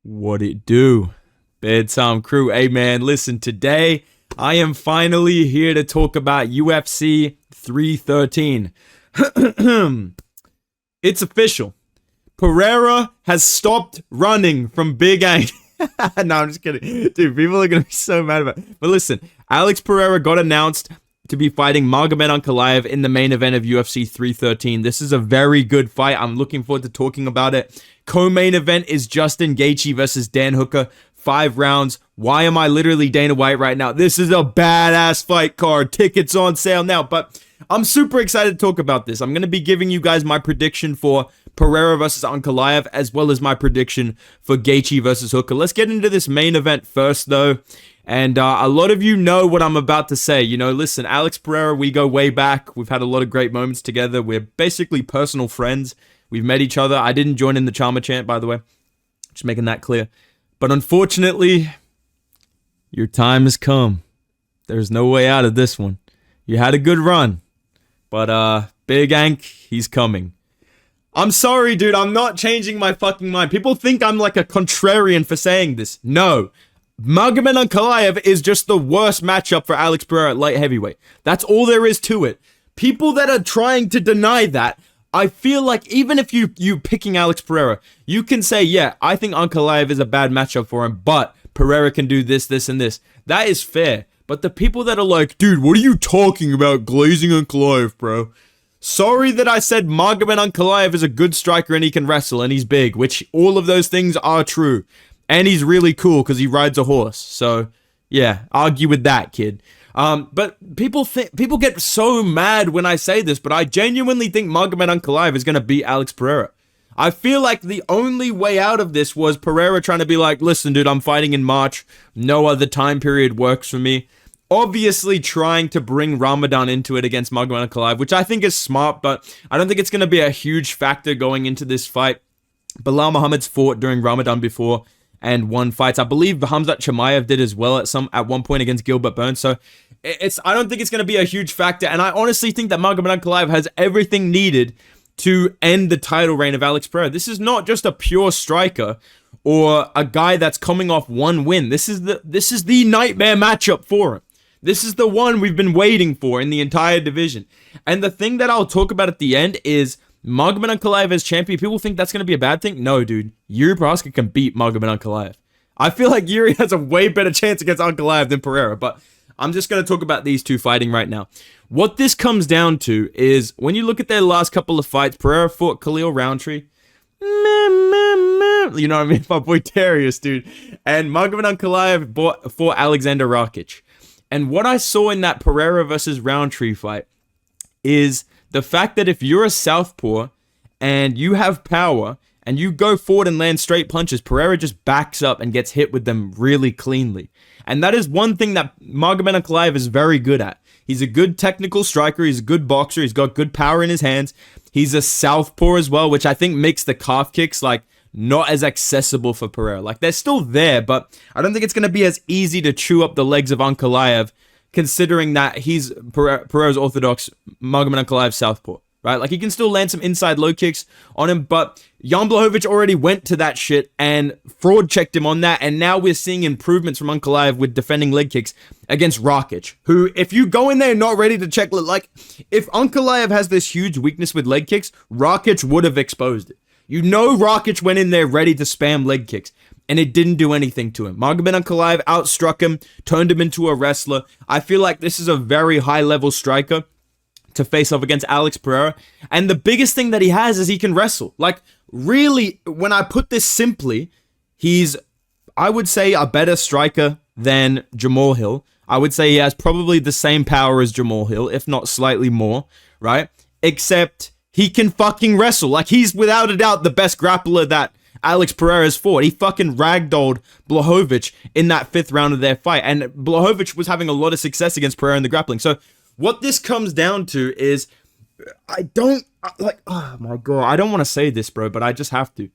What it do? Bedtime crew. Hey man, listen, today I am finally here to talk about UFC 313. It's official. Pereira has stopped running from Big Ang. No, I'm just kidding. Dude, people are going to be so mad about it. But listen, Alex Pereira got announced to be fighting Magomed Ankalaev in the main event of UFC 313. This is a very good fight. I'm looking forward to talking about it. Co-main event is Justin Gaethje versus Dan Hooker. 5 rounds. Why am I literally Dana White right now? This is a badass fight card. Tickets on sale now. But I'm super excited to talk about this. I'm going to be giving you guys my prediction for Pereira versus Ankalaev, as well as my prediction for Gaethje versus Hooker. Let's get into this main event first, though. And a lot of you know what I'm about to say. You know, listen, Alex Pereira, we go way back. We've had a lot of great moments together. We're basically personal friends. We've met each other. I didn't join in the Charmer chant, by the way. Just making that clear. But unfortunately, your time has come. There's no way out of this one. You had a good run. But Big Ank, he's coming. I'm sorry, dude. I'm not changing my fucking mind. People think I'm like a contrarian for saying this. No. Magomed Ankalaev is just the worst matchup for Alex Pereira at light heavyweight. That's all there is to it. People that are trying to deny that, I feel like even if you picking Alex Pereira, you can say, yeah, I think Ankalaev is a bad matchup for him, but Pereira can do this, this, and this. That is fair. But the people that are like, dude, what are you talking about glazing Ankalaev, bro? Sorry that I said Magomed Ankalaev is a good striker and he can wrestle and he's big, which all of those things are true. And he's really cool because he rides a horse. So, yeah, argue with that, kid. But people get so mad when I say this, but I genuinely think Magomed Ankalaev is going to beat Alex Pereira. I feel like the only way out of this was Pereira trying to be like, listen, dude, I'm fighting in March. No other time period works for me. Obviously trying to bring Ramadan into it against Magomed Ankalaev, which I think is smart, but I don't think it's going to be a huge factor going into this fight. Bilal Muhammad's fought during Ramadan before and won fights. I believe Hamzat Chimaev did as well at one point against Gilbert Burns. So I don't think it's going to be a huge factor. And I honestly think that Magomed Ankalaev has everything needed to end the title reign of Alex Pereira. This is not just a pure striker or a guy that's coming off one win. This is the nightmare matchup for him. This is the one we've been waiting for in the entire division. And the thing that I'll talk about at the end is Magomed Ankalaev as champion. People think that's going to be a bad thing. No, dude. Yuri Prochazka can beat Magomed Ankalaev. I feel like Yuri has a way better chance against Ankalaev than Pereira, but I'm just going to talk about these two fighting right now. What this comes down to is when you look at their last couple of fights, Pereira fought Khalil Roundtree. You know what I mean? My boy Darius, dude. And Magomed Ankalaev fought Alexander Rakic. And what I saw in that Pereira versus Roundtree fight is the fact that if you're a southpaw and you have power and you go forward and land straight punches, Pereira just backs up and gets hit with them really cleanly. And that is one thing that Magomed Ankalaev is very good at. He's a good technical striker. He's a good boxer. He's got good power in his hands. He's a southpaw as well, which I think makes the calf kicks like not as accessible for Pereira. Like they're still there, but I don't think it's going to be as easy to chew up the legs of Ankalaev, considering that he's Pereira's orthodox, Magomed Ankalaev southpaw, right? Like he can still land some inside low kicks on him, but Jan Blachowicz already went to that shit and fraud checked him on that, and now we're seeing improvements from Ankalaev with defending leg kicks against Rakic, who, if you go in there not ready to check, like, if Ankalaev has this huge weakness with leg kicks, Rakic would have exposed it. You know Rakic went in there ready to spam leg kicks, and it didn't do anything to him. Magomed Ankalaev outstruck him, turned him into a wrestler. I feel like this is a very high-level striker to face off against Alex Pereira, and the biggest thing that he has is he can wrestle. Like, really, when I put this simply, he's, I would say, a better striker than Jamal Hill. I would say he has probably the same power as Jamal Hill, if not slightly more, right? Except he can fucking wrestle. Like, he's without a doubt the best grappler that Alex Pereira's fought. He fucking ragdolled Blachowicz in that 5th round of their fight. And Blachowicz was having a lot of success against Pereira in the grappling. So what this comes down to is, oh my God, I don't want to say this, bro, but I just have to.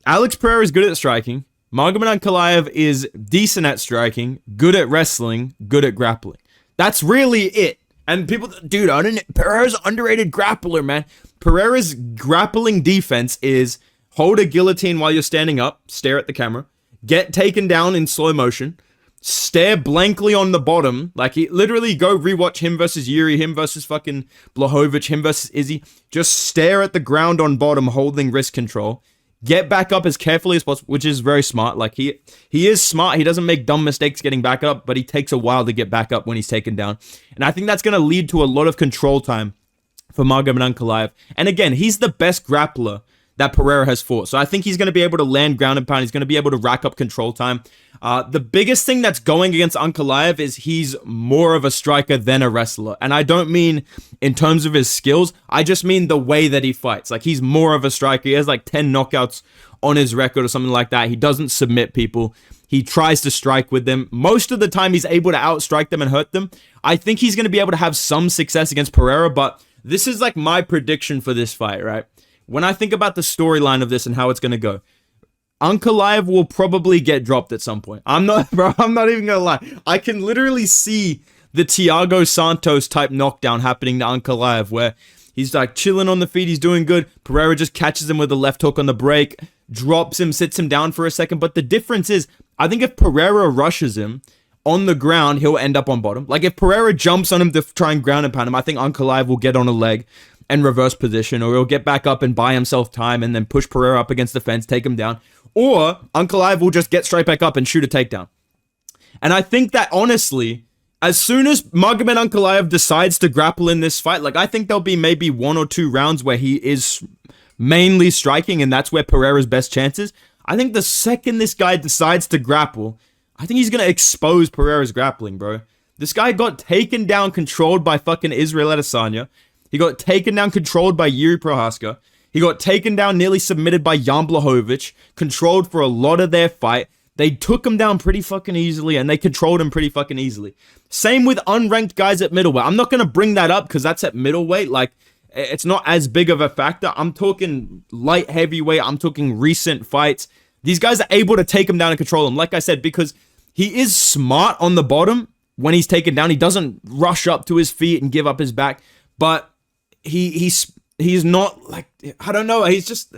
Alex Pereira is good at striking. Magomed Ankalaev is decent at striking, good at wrestling, good at grappling. That's really it. And people, dude, Pereira's underrated grappler, man. Pereira's grappling defense is hold a guillotine while you're standing up, stare at the camera, get taken down in slow motion, stare blankly on the bottom, like he literally go rewatch him versus Yuri, him versus fucking Blachowicz, him versus Izzy, just stare at the ground on bottom, holding wrist control, get back up as carefully as possible, which is very smart. Like he is smart. He doesn't make dumb mistakes getting back up, but he takes a while to get back up when he's taken down. And I think that's going to lead to a lot of control time for Magomed Ankalaev. And again, he's the best grappler that Pereira has fought. So I think he's going to be able to land ground and pound. He's going to be able to rack up control time. The biggest thing that's going against Ankalaev is he's more of a striker than a wrestler. And I don't mean in terms of his skills. I just mean the way that he fights. Like, he's more of a striker. He has like 10 knockouts on his record or something like that. He doesn't submit people. He tries to strike with them. Most of the time, he's able to outstrike them and hurt them. I think he's going to be able to have some success against Pereira, but this is like my prediction for this fight, right? When I think about the storyline of this and how it's going to go, Ankalaev will probably get dropped at some point. I'm not even going to lie. I can literally see the Thiago Santos type knockdown happening to Ankalaev, where he's like chilling on the feet. He's doing good. Pereira just catches him with a left hook on the break, drops him, sits him down for a second. But the difference is, I think if Pereira rushes him on the ground, he'll end up on bottom. Like, if Pereira jumps on him to try and ground and pound him, I think Ankalaev will get on a leg and reverse position, or he'll get back up and buy himself time and then push Pereira up against the fence, take him down. Or Ankalaev will just get straight back up and shoot a takedown. And I think that, honestly, as soon as Magomed Ankalaev decides to grapple in this fight, like, I think there'll be maybe 1 or 2 rounds where he is mainly striking, and that's where Pereira's best chances. I think the second this guy decides to grapple, I think he's going to expose Pereira's grappling, bro. This guy got taken down, controlled by fucking Israel Adesanya. He got taken down, controlled by Yuri Prohaska. He got taken down, nearly submitted by Jan Blachowicz, controlled for a lot of their fight. They took him down pretty fucking easily, and they controlled him pretty fucking easily. Same with unranked guys at middleweight. I'm not going to bring that up because that's at middleweight. Like, it's not as big of a factor. I'm talking light heavyweight. I'm talking recent fights. These guys are able to take him down and control him. Like I said, because he is smart on the bottom when he's taken down. He doesn't rush up to his feet and give up his back. But he's not like, I don't know. He just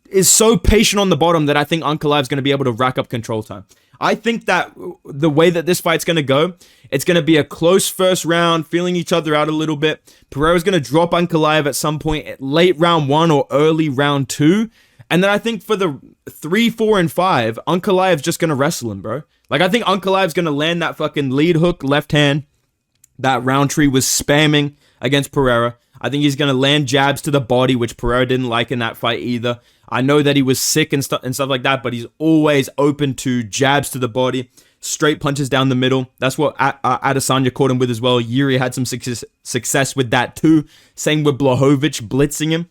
is so patient on the bottom that I think Ankalaev's going to be able to rack up control time. I think that the way that this fight's going to go, it's going to be a close first round, feeling each other out a little bit. Pereira's going to drop Ankalaev at some point at late round 1 or early round 2. And then I think for the 3, 4, and 5, Ankalaev's just going to wrestle him, bro. Like, I think Ankalaev's going to land that fucking lead hook left hand that Roundtree was spamming against Pereira. I think he's going to land jabs to the body, which Pereira didn't like in that fight either. I know that he was sick and stuff like that, but he's always open to jabs to the body, straight punches down the middle. That's what Adesanya caught him with as well. Yuri had some success with that too. Same with Blachowicz blitzing him.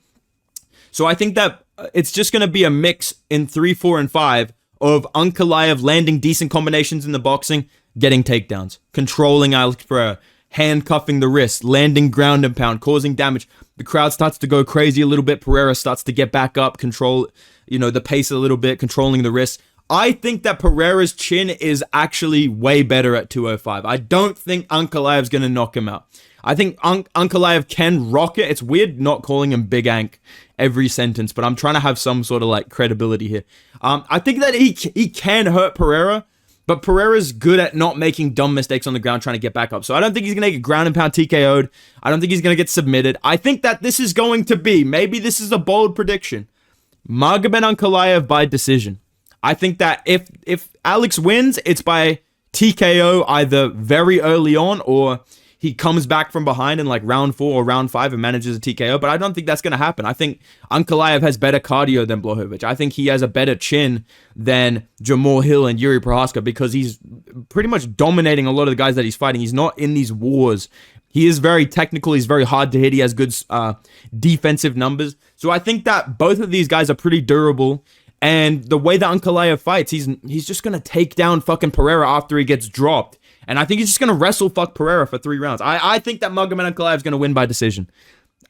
So I think that it's just going to be a mix in 3, 4, and 5 of Ankalaev landing decent combinations in the boxing, getting takedowns, controlling Alex Pereira, handcuffing the wrist, landing ground and pound, causing damage. The crowd starts to go crazy a little bit. Pereira starts to get back up, control, the pace a little bit, controlling the wrist. I think that Pereira's chin is actually way better at 205. I don't think Ankalaev's going to knock him out. I think Ankalaev can rock it. It's weird not calling him Big Ank every sentence, but I'm trying to have some sort of like credibility here. I think that he can hurt Pereira, but Pereira's good at not making dumb mistakes on the ground trying to get back up. So I don't think he's going to get ground and pound TKO'd. I don't think he's going to get submitted. I think that this is going to be, maybe this is a bold prediction, Magomed Ankalaev by decision. I think that if Alex wins, it's by TKO either very early on or he comes back from behind in like round 4 or round 5 and manages a TKO, but I don't think that's going to happen. I think Ankalaev has better cardio than Blachowicz. I think he has a better chin than Jamahal Hill and Yuri Prohaska because he's pretty much dominating a lot of the guys that he's fighting. He's not in these wars. He is very technical. He's very hard to hit. He has good defensive numbers. So I think that both of these guys are pretty durable. And the way that Ankalaev fights, he's just going to take down fucking Pereira after he gets dropped. And I think he's just going to wrestle fuck Pereira for 3 rounds. I think that Magomed Ankalaev is going to win by decision.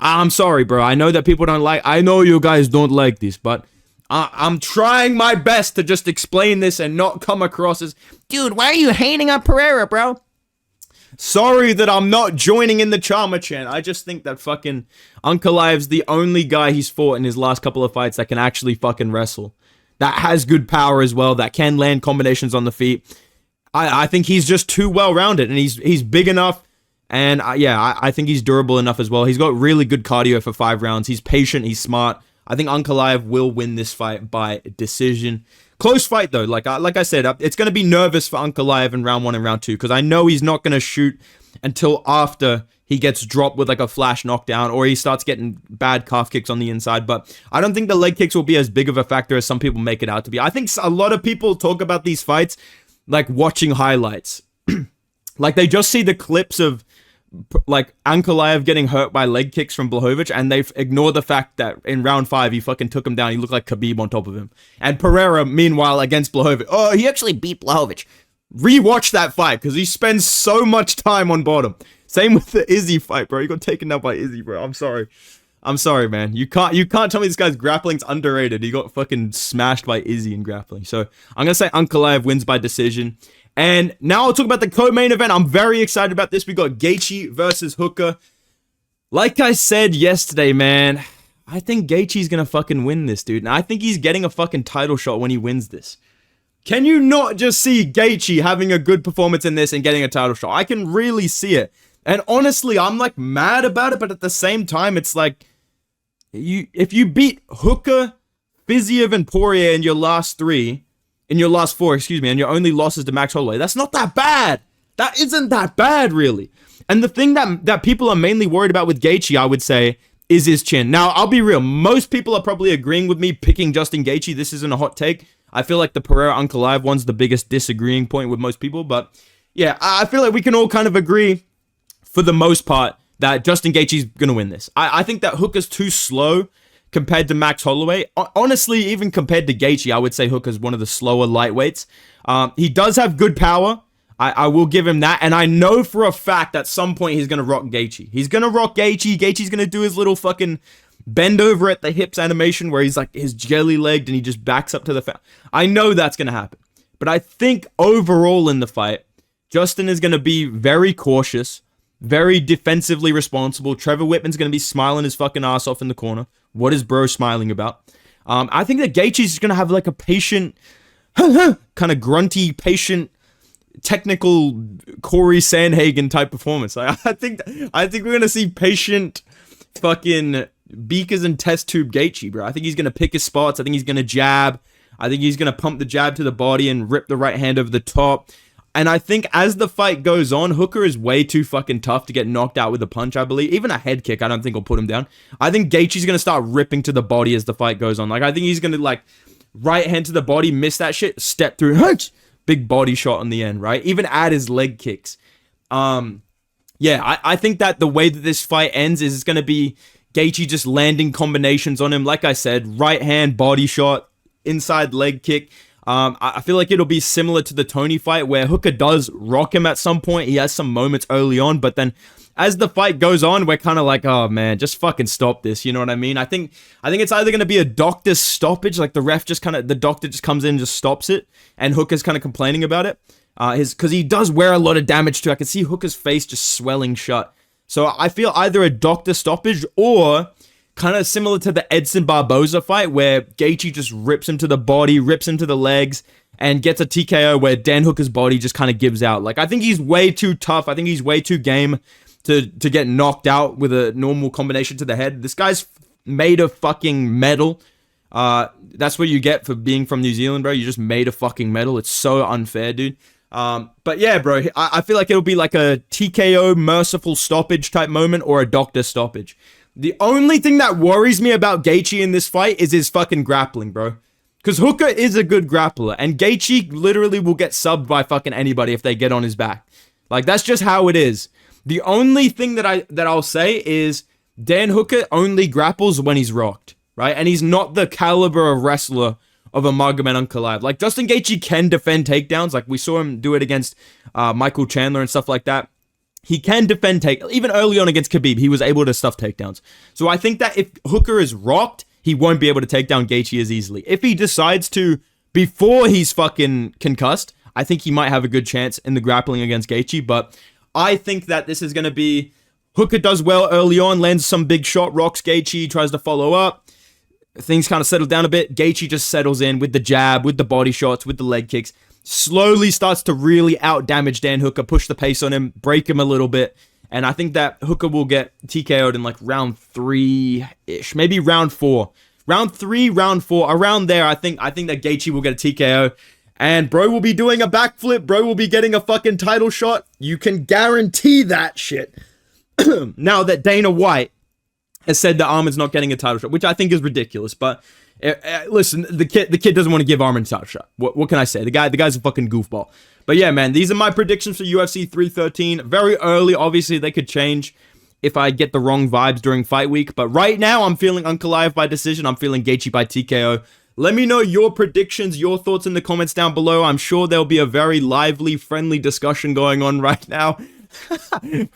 I'm sorry, bro. I know that people don't like... I know you guys don't like this, but I'm trying my best to just explain this and not come across as, dude, why are you hating on Pereira, bro? Sorry that I'm not joining in the Charmer chant. I just think that fucking Ankalaev's the only guy he's fought in his last couple of fights that can actually fucking wrestle. That has good power as well, that can land combinations on the feet. I think he's just too well-rounded, and he's big enough, and I think he's durable enough as well. He's got really good cardio for 5 rounds. He's patient, he's smart. I think Ankalaev will win this fight by decision. Close fight, though. Like I said, it's going to be nervous for Ankalaev in round 1 and round 2, because I know he's not going to shoot until after he gets dropped with like a flash knockdown, or he starts getting bad calf kicks on the inside. But I don't think the leg kicks will be as big of a factor as some people make it out to be. I think a lot of people talk about these fights like watching highlights. Like they just see the clips of like Ankalaev getting hurt by leg kicks from Blachowicz, and they ignore the fact that in round 5 he fucking took him down. He looked like Khabib on top of him. And Pereira, meanwhile, against Blachowicz, oh, he actually beat Blachowicz. Rewatch that fight, because he spends so much time on bottom. Same with the Izzy fight, bro. He got taken down by Izzy, bro. I'm sorry, man. You can't tell me this guy's grappling's underrated. He got fucking smashed by Izzy in grappling. So I'm gonna say Ankalaev wins by decision. And now I'll talk about the co-main event. I'm very excited about this. We got Gaethje versus Hooker. Like I said yesterday, man, I think Gaethje's gonna fucking win this, dude. And I think he's getting a fucking title shot when he wins this. Can you not just see Gaethje having a good performance in this and getting a title shot? I can really see it. And honestly, I'm like mad about it, but at the same time, it's like, if you beat Hooker, Fiziev, and Poirier in your last 4, and your only losses to Max Holloway, that's not that bad. That isn't that bad, really. And the thing that people are mainly worried about with Gaethje, I would say, is his chin. Now, I'll be real. Most people are probably agreeing with me picking Justin Gaethje. This isn't a hot take. I feel like the Pereira Ankalaev one's the biggest disagreeing point with most people. But yeah, I feel like we can all kind of agree, for the most part, that Justin Gaethje's going to win this. I think that Hooker's too slow compared to Max Holloway. Honestly, even compared to Gaethje, I would say Hooker's one of the slower lightweights. He does have good power. I will give him that. And I know for a fact at some point he's going to rock Gaethje. He's going to rock Gaethje. Gaethje's going to do his little fucking bend over at the hips animation where he's like his jelly-legged and he just backs up to the I know that's going to happen. But I think overall in the fight, Justin is going to be very cautious, very defensively responsible. Trevor Whitman's going to be smiling his fucking ass off in the corner. What is bro smiling about? I think that Gaethje's going to have like a patient, kind of grunty, patient, technical Corey Sandhagen type performance. I think we're going to see patient fucking beakers and test tube Gaethje, bro. I think he's going to pick his spots. I think he's going to jab. I think he's going to pump the jab to the body and rip the right hand over the top. And I think as the fight goes on, Hooker is way too fucking tough to get knocked out with a punch, I believe. Even a head kick, I don't think will put him down. I think Gaethje's going to start ripping to the body as the fight goes on. Like, I think he's going to, like, right hand to the body, miss that shit, step through, big body shot on the end, right? Even add his leg kicks. Yeah, I think that the way that this fight ends is it's going to be Gaethje just landing combinations on him. Like I said, right hand, body shot, inside leg kick. I feel like it'll be similar to the Tony fight where Hooker does rock him at some point. He has some moments early on, but then as the fight goes on, we're kind of like, oh man, just fucking stop this. You know what I mean? I think it's either going to be a doctor's stoppage, like the doctor just comes in and just stops it, and Hooker's kind of complaining about it. Because he does wear a lot of damage too. I can see Hooker's face just swelling shut. So I feel either a doctor stoppage or kind of similar to the Edson Barboza fight where Gaethje just rips him to the body, rips him to the legs, and gets a TKO where Dan Hooker's body just kind of gives out. Like, I think he's way too tough. I think he's way too game to get knocked out with a normal combination to the head. This guy's made of fucking metal. That's what you get for being from New Zealand, bro. You just made of fucking metal. It's so unfair, dude. But yeah, bro, I feel like it'll be like a TKO merciful stoppage type moment or a doctor stoppage. The only thing that worries me about Gaethje in this fight is his fucking grappling, bro. Because Hooker is a good grappler, and Gaethje literally will get subbed by fucking anybody if they get on his back. Like, that's just how it is. The only thing that I'll say is Dan Hooker only grapples when he's rocked, right? And he's not the caliber of wrestler of a Magomed Ankalaev. Like, Justin Gaethje can defend takedowns. Like, we saw him do it against Michael Chandler and stuff like that. He can defend even early on against Khabib, he was able to stuff takedowns. So I think that if Hooker is rocked, he won't be able to take down Gaethje as easily. If he decides to, before he's fucking concussed, I think he might have a good chance in the grappling against Gaethje. But I think that this is going to be Hooker does well early on, lands some big shot, rocks Gaethje, tries to follow up. Things kind of settle down a bit. Gaethje just settles in with the jab, with the body shots, with the leg kicks. Slowly starts to really out-damage Dan Hooker, push the pace on him, break him a little bit. And I think that Hooker will get TKO'd in like round 3-ish, maybe round 4. Round 3, round 4, around there, I think that Gaethje will get a TKO. And bro will be doing a backflip. Bro will be getting a fucking title shot. You can guarantee that shit. Now that Dana White has said that Arman's not getting a title shot, which I think is ridiculous. But listen, the kid doesn't want to give Arman a title shot. What can I say? The guy's a fucking goofball. But yeah, man, these are my predictions for UFC 313. Very early, obviously they could change if I get the wrong vibes during fight week. But right now, I'm feeling Ankalaev by decision. I'm feeling Gaethje by TKO. Let me know your predictions, your thoughts in the comments down below. I'm sure there'll be a very lively, friendly discussion going on right now.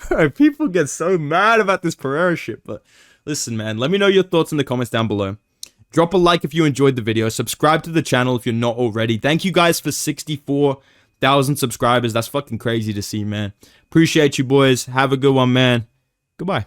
Bro, people get so mad about this Pereira shit. But listen, man, let me know your thoughts in the comments down below. Drop a like if you enjoyed the video. Subscribe to the channel if you're not already. Thank you guys for 64,000 subscribers. That's fucking crazy to see, man. Appreciate you, boys. Have a good one, man. Goodbye.